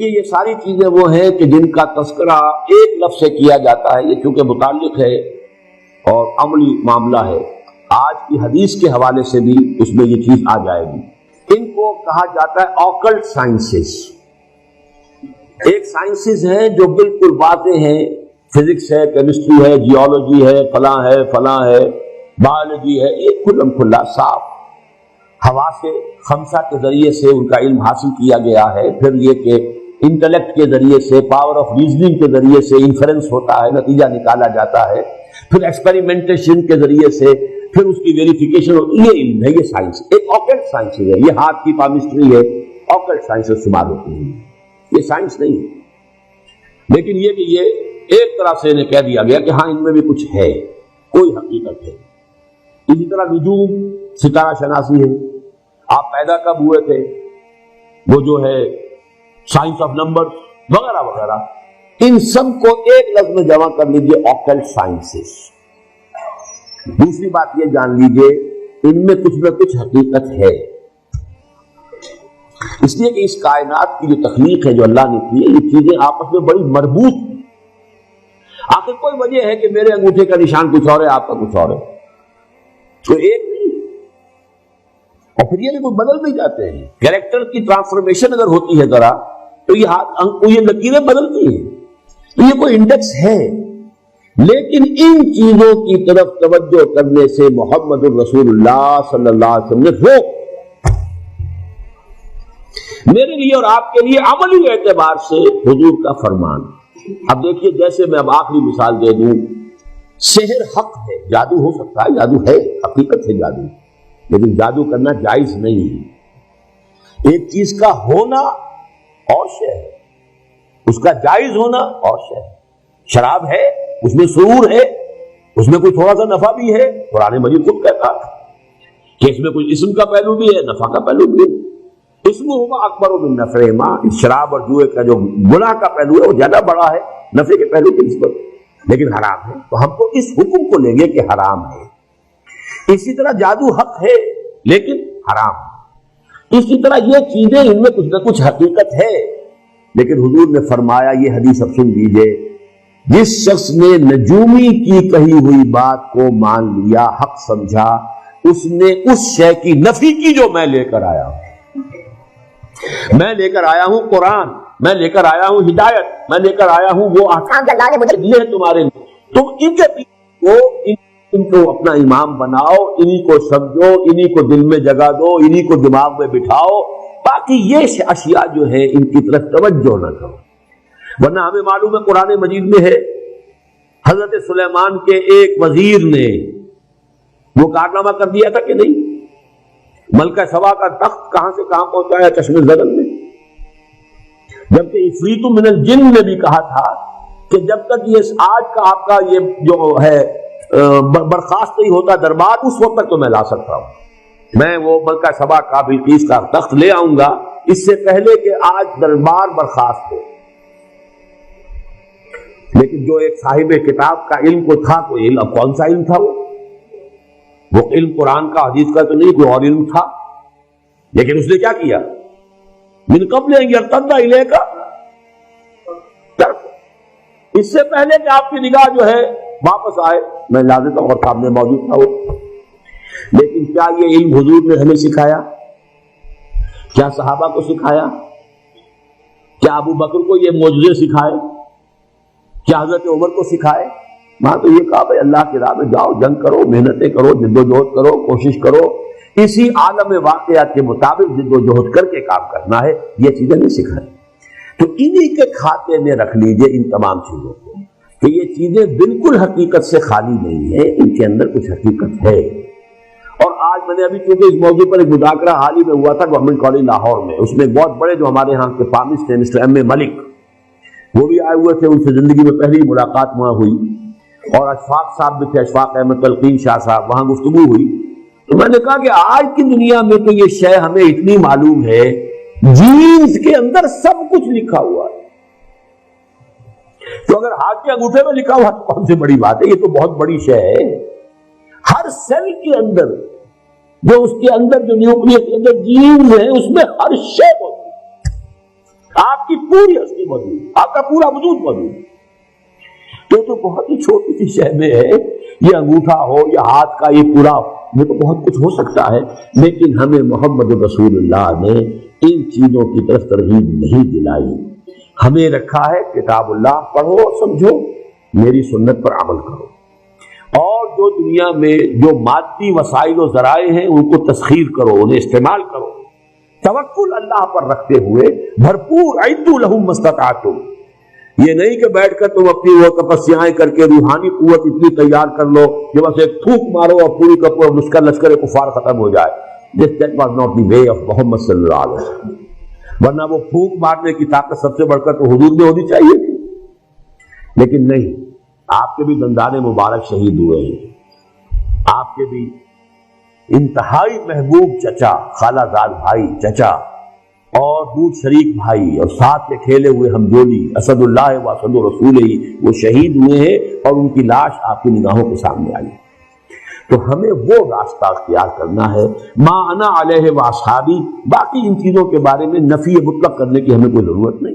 دیکھیے یہ ساری چیزیں وہ ہیں کہ جن کا تذکرہ ایک لفظ سے کیا جاتا ہے، یہ چونکہ متعلق ہے اور عملی معاملہ ہے، آج کی حدیث کے حوالے سے بھی اس میں یہ چیز آ جائے گی۔ ان کو کہا جاتا ہے آکلٹ سائنسز۔ ایک سائنسز ہیں جو بالکل واضح ہیں، فزکس ہے، کیمسٹری ہے، جیولوجی ہے، فلاں ہے، بایولوجی ہے، ایک کھلم کھلا صاف حواس خمسہ کے ذریعے سے ان کا علم حاصل کیا گیا ہے۔ پھر یہ کہ انٹلیکٹ کے ذریعے سے، پاور آف ریزننگ کے ذریعے سے انفرنس ہوتا ہے، نتیجہ نکالا جاتا ہے، پھر ایکسپیریمنٹیشن کے ذریعے سے پھر اس کی ویریفیکیشن ہوتی ہے۔ یہ علم ہے، یہ سائنس ایک آکلٹ سائنس ہے، یہ ہاتھ کی پامسٹری ہے، آکلٹ سائنس شمار ہوتی ہے، یہ سائنس نہیں ہے۔ لیکن یہ کہ یہ ایک طرح سے انہیں کہہ دیا گیا کہ ہاں ان میں بھی کچھ ہے، کوئی حقیقت ہے۔ اسی طرح نجوم، ستارہ شناسی ہے، آپ پیدا کب ہوئے تھے، وہ جو ہے سائنس آف نمبر وغیرہ وغیرہ، ان سب کو ایک لفظ میں جمع کر لیجئے آکلٹ سائنسز۔ دوسری بات یہ جان لیجئے ان میں کچھ نہ کچھ حقیقت ہے، اس لیے کہ اس کائنات کی جو تخلیق ہے جو اللہ نے کی ہے، یہ چیزیں آپس میں بڑی مربوط ہیں۔ آخر کوئی وجہ ہے کہ میرے انگوٹھے کا نشان کچھ اور ہے، آپ کا کچھ اور ہے، تو ایک نہیں، اور پھر یہ بھی بدل بھی جاتے ہیں۔ کیریکٹر کی ٹرانسفارمیشن اگر ہوتی ہے ذرا تو یہ ہاتھ یہ لکیریں بدلتی ہیں، تو یہ کوئی انڈیکس ہے۔ لیکن ان چیزوں کی طرف توجہ کرنے سے محمد الرسول اللہ صلی اللہ علیہ وسلم نے روک، میرے لیے اور آپ کے لیے عملی اعتبار سے حضور کا فرمان۔ اب دیکھیے، جیسے میں اب آخری مثال دے دوں، سحر حق ہے، جادو ہو سکتا ہے، جادو ہے، حقیقت ہے جادو، لیکن جادو کرنا جائز نہیں ہے۔ ایک چیز کا ہونا اور شے ہے، اس کا جائز ہونا اور شے ہے۔ شراب ہے، اس میں سرور ہے، اس میں کوئی تھوڑا سا نفع بھی ہے، قرآن مجید خود کہتا ہے کہ اس میں کوئی اسم کا پہلو بھی ہے، نفع کا پہلو بھی ہے۔ اسم ہوا اکبر من نفعہما، شراب اور جوئے کا جو گناہ کا پہلو ہے وہ زیادہ بڑا ہے نفع کے پہلو کی نسبت، لیکن حرام ہے، تو ہم تو اس حکم کو لیں گے کہ حرام ہے۔ اسی طرح جادو حق ہے لیکن حرام ہے۔ اسی طرح یہ چیزیں ان میں کچھ نہ کچھ حقیقت ہے، لیکن حضور نے فرمایا، یہ حدیث اب سن لیجئے، جس شخص نے نجومی کی کہی ہوئی بات کو مان لیا، حق سمجھا، اس نے اس شے کی نفی کی جو میں لے کر آیا ہوں۔ میں لے کر آیا ہوں قرآن، میں لے کر آیا ہوں ہدایت، میں لے کر آیا ہوں وہ احکام اللہ نے مجھے دیے ہیں تمہارے لیے، تم ان کے پیچھے ان کو اپنا امام بناؤ، انہی کو سمجھو، انہی کو دل میں جگہ دو، انہی کو دماغ میں بٹھاؤ، باقی یہ اشیاء جو ہے ان کی طرف توجہ نہ کرو۔ ورنہ ہمیں معلوم ہے قرآن مجید میں ہے، حضرت سلیمان کے ایک وزیر نے وہ کارنامہ کر دیا تھا کہ نہیں، ملکہ سبا کا تخت کہاں سے کہاں پہنچایا، چشم زدن میں، جبکہ عفریت من الجن نے بھی کہا تھا کہ جب تک یہ آج کا آپ کا یہ جو ہے برخاست نہیں ہوتا دربار، اس وقت تک تو میں لا سکتا ہوں، میں وہ ملکہ سبا کا بلقیس کا تخت لے آؤں گا اس سے پہلے کہ آج دربار برخاست ہو۔ لیکن جو ایک صاحب کتاب کا علم کو تھا، کوئی علم، اب کون سا علم تھا وہ علم قرآن کا حدیث کا تو نہیں، کوئی اور علم تھا، لیکن اس نے کیا کیا، من قبل ان یرتد الیک، اس سے پہلے کہ آپ کی نگاہ جو ہے واپس آئے، میں لا دیتا ہوں، اور سامنے موجود تھا وہ۔ لیکن کیا یہ علم حضور نے ہمیں سکھایا؟ کیا صحابہ کو سکھایا؟ کیا ابو بکر کو یہ معجزے سکھائے؟ کیا حضرت عمر کو سکھائے؟ وہاں تو یہ کہا بھائی اللہ کی راہ میں جاؤ، جنگ کرو، محنتیں کرو، جد و جہد کرو، کوشش کرو، اسی عالم واقعات کے مطابق جد و جہد کر کے کام کرنا ہے، یہ چیزیں نہیں سکھائی۔ تو انہی کے کھاتے میں رکھ لیجئے ان تمام چیزوں کو، کہ یہ چیزیں بالکل حقیقت سے خالی نہیں ہیں، ان کے اندر کچھ حقیقت ہے۔ اور آج میں نے ابھی چونکہ اس موضوع پر ایک مذاکرہ حال ہی میں ہوا تھا گورنمنٹ کالج لاہور میں، اس میں بہت بڑے جو ہمارے ہاں کے پامسٹ ہیں مسٹر ایم اے ملک، وہ بھی آئے ہوئے تھے، ان سے زندگی میں پہلی ملاقات وہاں ہوئی، اور اشفاق صاحب بھی تھے، اشفاق احمد تلقین شاہ صاحب، وہاں گفتگو ہوئی۔ تو میں نے کہا کہ آج کی دنیا میں تو یہ شے ہمیں اتنی معلوم ہے، جینز کے اندر سب کچھ لکھا ہوا ہے، تو اگر ہاتھ کے انگوٹھے میں لکھا ہوا تو کون سی بڑی بات ہے، یہ تو بہت بڑی شے ہے۔ ہر سیل کے اندر جو اس کے اندر جو نیوکلیس کے اندر جینز ہیں، اس میں ہر شے ہوتی ہے۔ آپ کی پوری ہستی موجود، آپ کا پورا وجود موجود۔ تو بہت ہی چھوٹی سی شے میں ہے، یہ انگوٹھا ہو یا ہاتھ کا یہ پورا، یہ تو بہت کچھ ہو سکتا ہے، لیکن ہمیں محمد رسول اللہ نے ان چیزوں کی طرف ترغیب نہیں دلائی۔ ہمیں رکھا ہے کتاب اللہ پڑھو اور سمجھو، میری سنت پر عمل کرو، اور جو دنیا میں جو مادی وسائل و ذرائع ہیں ان کو تسخیر کرو، انہیں استعمال کرو، توکل اللہ پر رکھتے ہوئے بھرپور اعدوا لہم ما استطعتم۔ یہ نہیں کہ بیٹھ کر تم اپنی وہ تپسیائیں کر کے روحانی قوت اتنی تیار کر لو کہ بس ایک تھوک مارو اور پوری کا پورا لشکر کفار ختم ہو جائے۔ That was not the way of محمد صلی اللہ علیہ وسلم، ورنہ وہ پھونک مارنے کی طاقت سب سے بڑھ کر تو حضور میں ہونی چاہیے تھی، لیکن نہیں، آپ کے بھی دندان مبارک شہید ہوئے ہیں، آپ کے بھی انتہائی محبوب چچا، خالہ زاد بھائی چچا اور دودھ شریک بھائی اور ساتھ میں کھیلے ہوئے ہمجولی اسد اللہ و اسد رسول ہی وہ شہید ہوئے ہیں، اور ان کی لاش آپ کی نگاہوں کے سامنے آئی۔ تو ہمیں وہ راستہ اختیار کرنا ہے، ما انا علیہ و اصحابی۔ باقی ان چیزوں کے بارے میں نفی مطلق کرنے کی ہمیں کوئی ضرورت نہیں۔